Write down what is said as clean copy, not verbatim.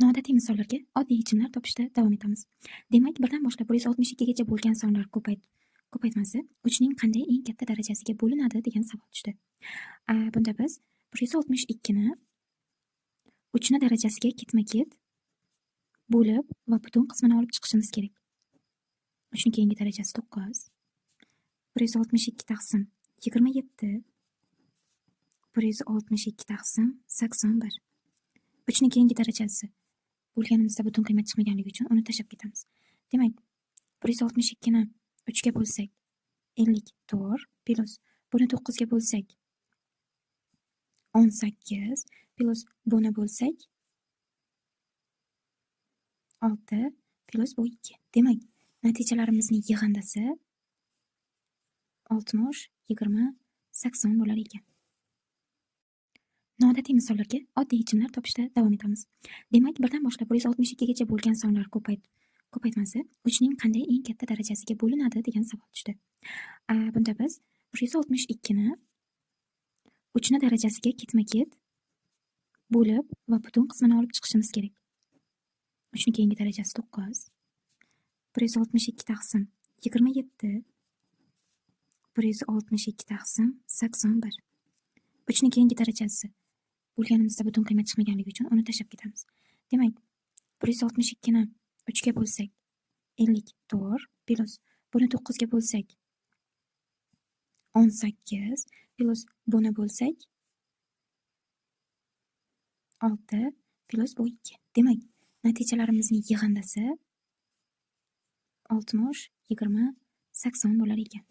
Noodatiy misollarga oddiy yechimlar topishda davom etamiz. Demak, 1 dan boshlab 162 gacha bo'lgan sonlar ko'paytmasi 3 ning qanday eng katta darajasiga bo'linadi degan savol tushdi. Bunda biz 162 ni 3 ni darajasiga ketma-ket bo'lib va butun qismini olib chiqishimiz kerak. 3 ning keyingi darajasi 9. 162 taqsim 27. 162 taqsim 81. 3 ning keyingi darajasi bo'lganimizda butun qiymat chiqmaganligi uchun uni tashlab ketamiz. Demak, 162 ni 3 ga bo'lsak 54 plus buni 9 ga bo'lsak 18 plus buni bo'lsak 6 plus bu 2. Demak, natijalarimizning yig'indisi 60, 20, 80 bo'lar ekan. Noodatiy misollarga oddiy yechimlar topishda davom etamiz. Demak, 1 dan boshlab 162 gacha bo'lgan sonlar ko'paytmasi 3 ning qanday eng katta darajasiga bo'linadi degan savol tushdi. Bunda biz 162 ni 3 ni darajasiga ketma-ket bo'lib va butun qismini olib chiqishimiz kerak. 3 ning keyingi darajasi 9. 162 taqsim 27. 162 taqsim 81. 3 ning keyingi darajasi bo'lganimizda butun qiymat chiqmaganligi uchun uni tashlab ketamiz. Demak, 162 ni 3 ga bo'lsak 54 plus buni 9 ga bo'lsak 18 plus buni bo'lsak 6 plus bu 2. Demak, natijalarimizning yig'indisi 60, 20, 80 bo'lar ekan.